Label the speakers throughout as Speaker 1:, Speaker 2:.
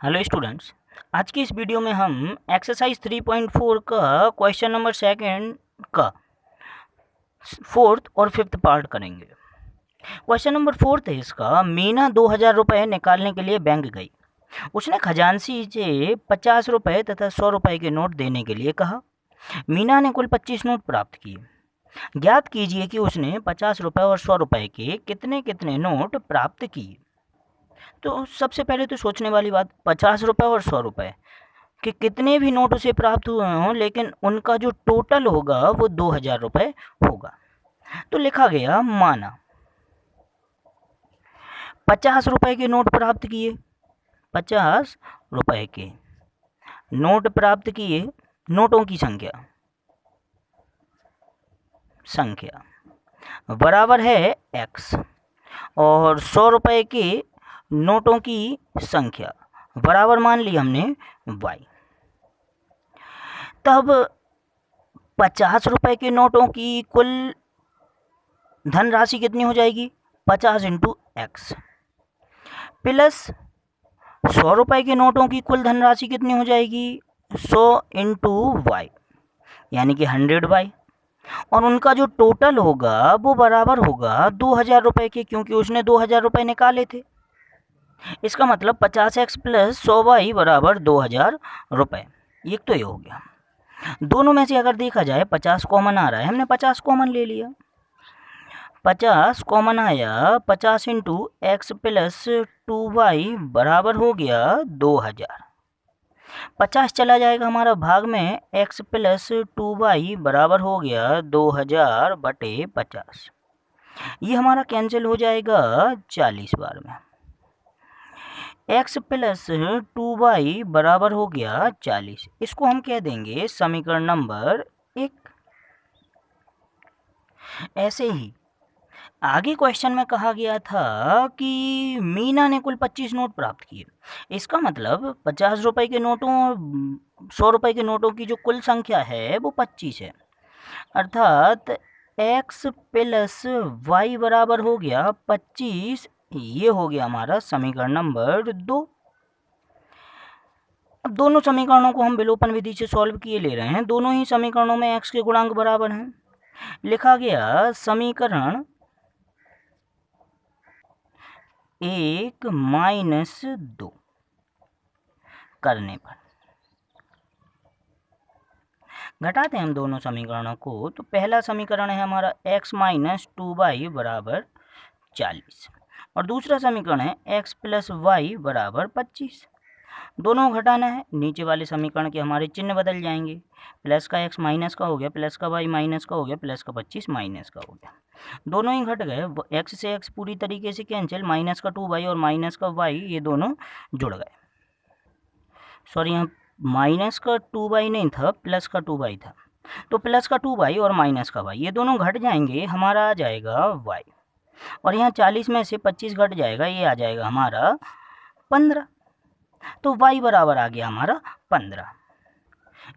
Speaker 1: Hello students, आज की इस वीडियो में हम एक्सरसाइज 3.4 का क्वेश्चन नंबर सेकंड का फोर्थ और फिफ्थ पार्ट करेंगे। क्वेश्चन नंबर फोर्थ है इसका। मीना 2000 रुपये निकालने के लिए बैंक गई। उसने खजांची से 50 रुपये तथा 100 रुपये के नोट देने के लिए कहा। मीना ने कुल 25 नोट प्राप्त किए। ज्ञात कीजिए कि उसने 50 रुपये और 100 रुपये के कितने कितने नोट प्राप्त किए। तो सबसे पहले तो सोचने वाली बात, 50 रुपये और 100 रुपये कि कितने भी नोट उसे प्राप्त हुए हों, लेकिन उनका जो टोटल होगा वो 2000 रुपये होगा। तो लिखा गया माना 50 रुपये के नोट प्राप्त किए, 50 रुपये के नोट प्राप्त किए, नोटों की संख्या बराबर है x, और 100 रुपये के नोटों की संख्या बराबर मान ली हमने y। तब 50 रुपये के नोटों की कुल धनराशि कितनी हो जाएगी? 50 इंटू एक्स, प्लस 100 रुपये के नोटों की कुल धनराशि कितनी हो जाएगी? 100 इंटू वाई, यानी कि 100 वाई, और उनका जो टोटल होगा वो बराबर होगा 2000 रुपये के, क्योंकि उसने 2000 रुपये निकाले थे। इसका मतलब 50x प्लस 100y बराबर 2000 रुपये। एक तो ये हो गया। दोनों में से अगर देखा जाए 50 कॉमन आ रहा है, हमने 50 कॉमन ले लिया। 50 कॉमन आया, 50 इंटू एक्स प्लस 2y बराबर हो गया 2000। 50 चला जाएगा हमारा भाग में, x प्लस 2y बराबर हो गया 2000 बटे 50। ये हमारा कैंसिल हो जाएगा 40 बार में। x प्लस 2y बराबर हो गया 40। इसको हम कह देंगे समीकरण नंबर 1। ऐसे ही आगे क्वेश्चन में कहा गया था कि मीना ने कुल 25 नोट प्राप्त किए। इसका मतलब 50 रुपये के नोटों और 100 रुपये के नोटों की जो कुल संख्या है वो 25 है, अर्थात x प्लस वाई बराबर हो गया 25। ये हो गया हमारा समीकरण नंबर 2। अब दोनों समीकरणों को हम विलोपन विधि से सॉल्व किए ले रहे हैं। दोनों ही समीकरणों में x के गुणांक बराबर हैं। लिखा गया समीकरण 1 माइनस 2 करने पर, घटाते हैं हम दोनों समीकरणों को। तो पहला समीकरण है हमारा x माइनस 2y बराबर 40, और दूसरा समीकरण है x प्लस वाई बराबर 25। दोनों घटाना है, नीचे वाले समीकरण के हमारे चिन्ह बदल जाएंगे। प्लस का x माइनस का हो गया, प्लस का y माइनस का हो गया, प्लस का 25 माइनस का हो गया। दोनों ही घट गए, x से x पूरी तरीके से कैंसिल, माइनस का 2y और माइनस का y ये दोनों जुड़ गए। सॉरी, यहाँ माइनस का 2y नहीं था, प्लस का 2y था। तो प्लस का 2y और माइनस का y ये दोनों घट जाएंगे, हमारा आ जाएगा y, और यहाँ 40 में से 25 घट जाएगा, ये आ जाएगा हमारा 15। तो y बराबर आ गया हमारा 15।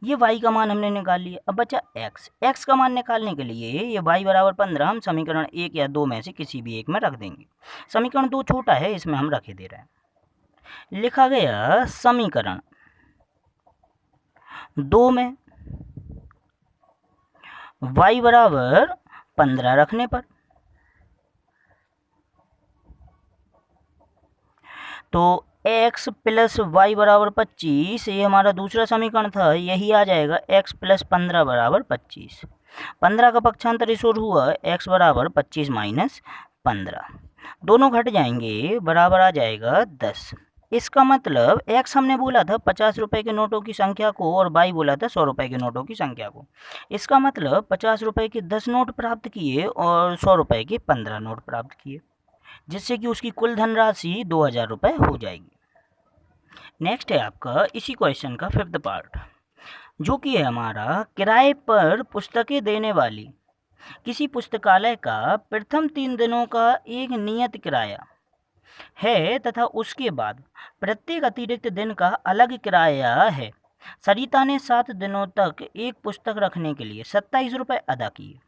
Speaker 1: ये y का मान हमने निकाल लिया। अब बचा x का मान निकालने के लिए ये y बराबर 15 हम समीकरण 1 या 2 में से किसी भी एक में रख देंगे। समीकरण 2 छोटा है, इसमें हम रखे दे रहे हैं। लिखा गया समीकरण 2 में y बराबर 15 रखने पर, तो x प्लस वाई बराबर 25, ये हमारा दूसरा समीकरण था, यही आ जाएगा x प्लस 15 बराबर 25। 15 का पक्षांतर इस ओर हुआ, x बराबर 25 माइनस 15, दोनों घट जाएंगे, बराबर आ जाएगा 10। इसका मतलब x हमने बोला था 50 रुपये के नोटों की संख्या को, और y बोला था 100 रुपये के नोटों की संख्या को। इसका मतलब 50 रुपये के 10 नोट प्राप्त किए और 100 रुपये के 15 नोट प्राप्त किए, जिससे कि उसकी कुल धनराशि 2000 रुपये हो जाएगी। नेक्स्ट है आपका इसी क्वेश्चन का फिफ्थ पार्ट, जो कि है हमारा किराए पर पुस्तकें देने वाली किसी पुस्तकालय का प्रथम 3 दिनों का एक नियत किराया है तथा उसके बाद प्रत्येक अतिरिक्त दिन का अलग किराया है। सरिता ने 7 दिनों तक एक पुस्तक रखने के लिए 27 रुपये अदा किए।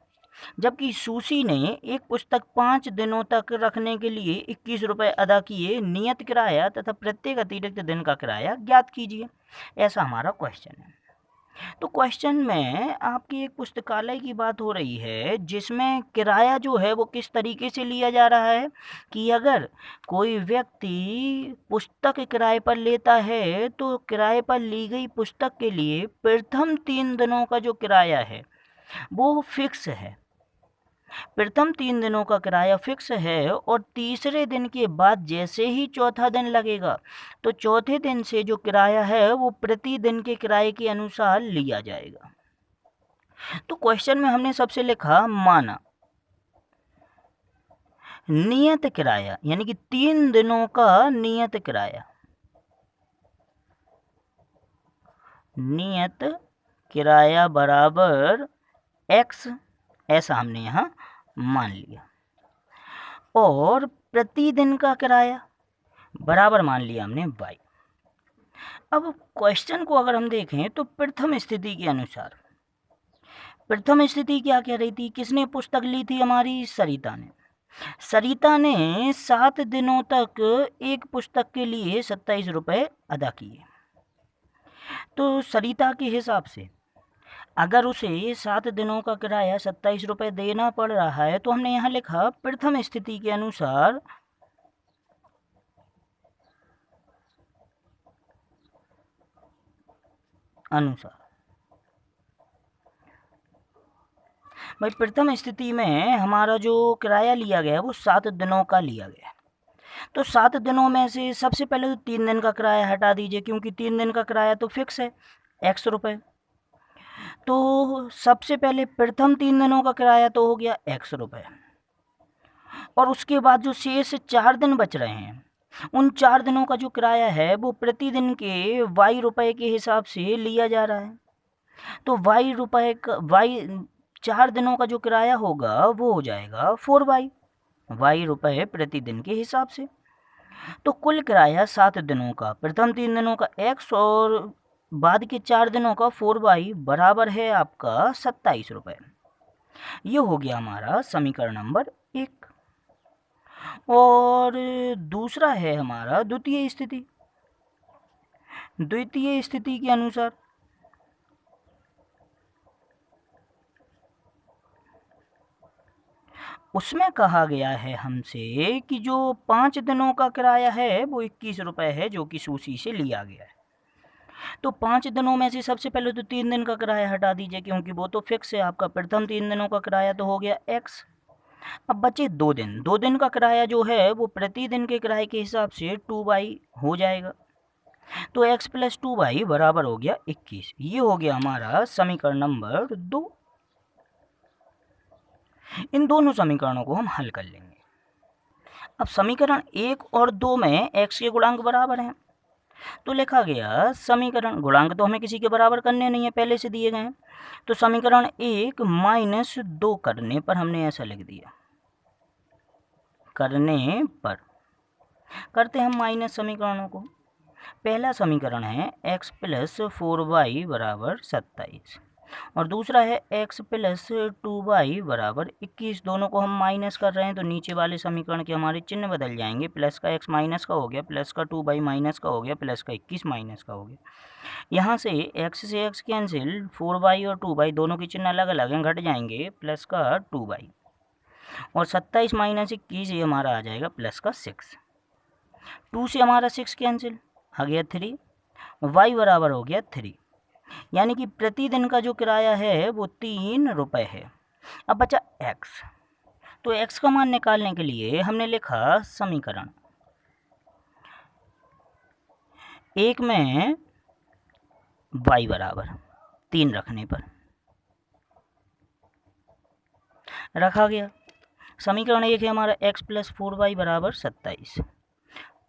Speaker 1: जबकि सुशी ने एक पुस्तक 5 दिनों तक रखने के लिए 21 रुपये अदा किए। नियत किराया तथा प्रत्येक अतिरिक्त दिन का किराया ज्ञात कीजिए। ऐसा हमारा क्वेश्चन है। तो क्वेश्चन में आपकी एक पुस्तकालय की बात हो रही है जिसमें किराया जो है वो किस तरीके से लिया जा रहा है कि अगर कोई व्यक्ति पुस्तक किराए पर लेता है तो किराए पर ली गई पुस्तक के लिए प्रथम 3 दिनों का जो किराया है वो फिक्स है। प्रथम 3 दिनों का किराया फिक्स है और तीसरे दिन के बाद जैसे ही चौथा दिन लगेगा तो चौथे दिन से जो किराया है वो प्रति दिन के किराए के अनुसार लिया जाएगा। तो क्वेश्चन में हमने सबसे लिखा माना नियत किराया यानी कि 3 दिनों का नियत किराया, नियत किराया बराबर x, ऐसा हमने यहाँ मान लिया, और प्रतिदिन का किराया बराबर मान लिया हमने y। अब क्वेश्चन को अगर हम देखें तो प्रथम स्थिति के अनुसार, प्रथम स्थिति क्या कह रही थी, किसने पुस्तक ली थी हमारी, सरिता ने। सरिता ने 7 दिनों तक एक पुस्तक के लिए 27 रुपये अदा किए। तो सरिता के हिसाब से अगर उसे 7 दिनों का किराया 27 रुपये देना पड़ रहा है तो हमने यहाँ लिखा प्रथम स्थिति के अनुसार भाई प्रथम स्थिति में हमारा जो किराया लिया गया वो 7 दिनों का लिया गया। तो 7 दिनों में से सबसे पहले तो 3 दिन का किराया हटा दीजिए क्योंकि 3 दिन का किराया तो फिक्स है x रुपये। तो सबसे पहले प्रथम 3 दिनों का किराया तो हो गया x रुपये, और उसके बाद जो शेष 4 दिन बच रहे हैं उन 4 दिनों का जो किराया है वो प्रतिदिन के y रुपये के हिसाब से लिया जा रहा है। तो y रुपये का 4 दिनों का जो किराया होगा वो हो जाएगा 4y रुपये प्रतिदिन के हिसाब से। तो कुल किराया 7 दिनों का, प्रथम 3 दिनों का x और बाद के 4 दिनों का 4y बराबर है आपका 27 रुपये। ये हो गया हमारा समीकरण नंबर 1। और दूसरा है हमारा द्वितीय स्थिति। द्वितीय स्थिति के अनुसार उसमें कहा गया है हमसे कि जो 5 दिनों का किराया है वो 21 रुपये है जो कि सूची से लिया गया है। तो 5 दिनों में से सबसे पहले तो 3 दिन का किराया हटा दीजिए क्योंकि वो तो फिक्स है आपका। प्रथम 3 दिनों का किराया तो हो गया x। अब बचे 2 दिन। 2 दिन का किराया जो है वो प्रतिदिन के किराए के हिसाब से 2y हो जाएगा। तो x प्लस 2y बराबर हो गया 21। ये हो गया हमारा समीकरण नंबर 2। इन दोनों समीकरणों को हम हल कर लेंगे। अब समीकरण 1 और 2 में x के गुणांक बराबर हैं तो लिखा गया समीकरण, गुणांक तो हमें किसी के बराबर करने नहीं है, पहले से दिए गए हैं। तो समीकरण 1 -2 करने पर हमने ऐसा लिख दिया, करने पर करते हम माइनस समीकरणों को। पहला समीकरण है x प्लस 4y बराबर 27 और दूसरा है x प्लस 2y बराबर 21। दोनों को हम माइनस कर रहे हैं तो नीचे वाले समीकरण के हमारे चिन्ह बदल जाएंगे। प्लस का x माइनस का हो गया, प्लस का 2y माइनस का हो गया, प्लस का 21 माइनस का हो गया। यहाँ से x कैंसिल, 4y और 2y दोनों के चिन्ह अलग अलग हैं, घट जाएंगे, प्लस का 2y और 27 माइनस 21 ये हमारा आ जाएगा प्लस का 6। 2 से हमारा 6 कैंसिल, आ गया 3, y बराबर हो गया 3। यानी कि प्रतिदिन का जो किराया है वो 3 रुपये है। अब बचा x, तो x का मान निकालने के लिए हमने लिखा समीकरण 1 में y बराबर 3 रखने पर रखा गया। समीकरण 1 है हमारा x प्लस 4y बराबर 27।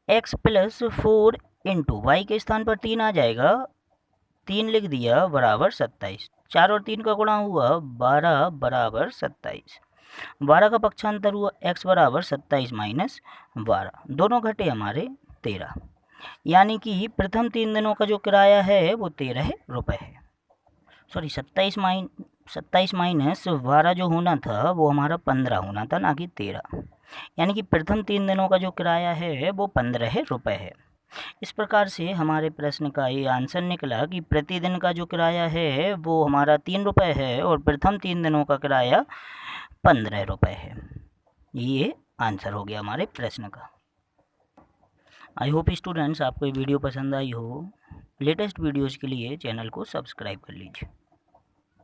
Speaker 1: x प्लस 4 इंटू वाई के स्थान पर 3 आ जाएगा, 3 लिख दिया बराबर 27। 4 और 3 का गुणा हुआ 12 बराबर 27। 12 का पक्षांतर हुआ x बराबर 27 माइनस 12, दोनों घटे हमारे 13। यानी कि प्रथम 3 दिनों का जो किराया है वो 13 रुपये है। सॉरी 27 27 माइनस 12 जो होना था वो हमारा 15 होना था, ना कि 13। यानी कि प्रथम 3 दिनों का जो किराया है वो 15 रुपये है। इस प्रकार से हमारे प्रश्न का ये आंसर निकला कि प्रतिदिन का जो किराया है वो हमारा 3 रुपये है और प्रथम 3 दिनों का किराया 15 रुपये है। ये आंसर हो गया हमारे प्रश्न का। आई होप स्टूडेंट्स आपको ये वीडियो पसंद आई हो। लेटेस्ट वीडियोज़ के लिए चैनल को सब्सक्राइब कर लीजिए।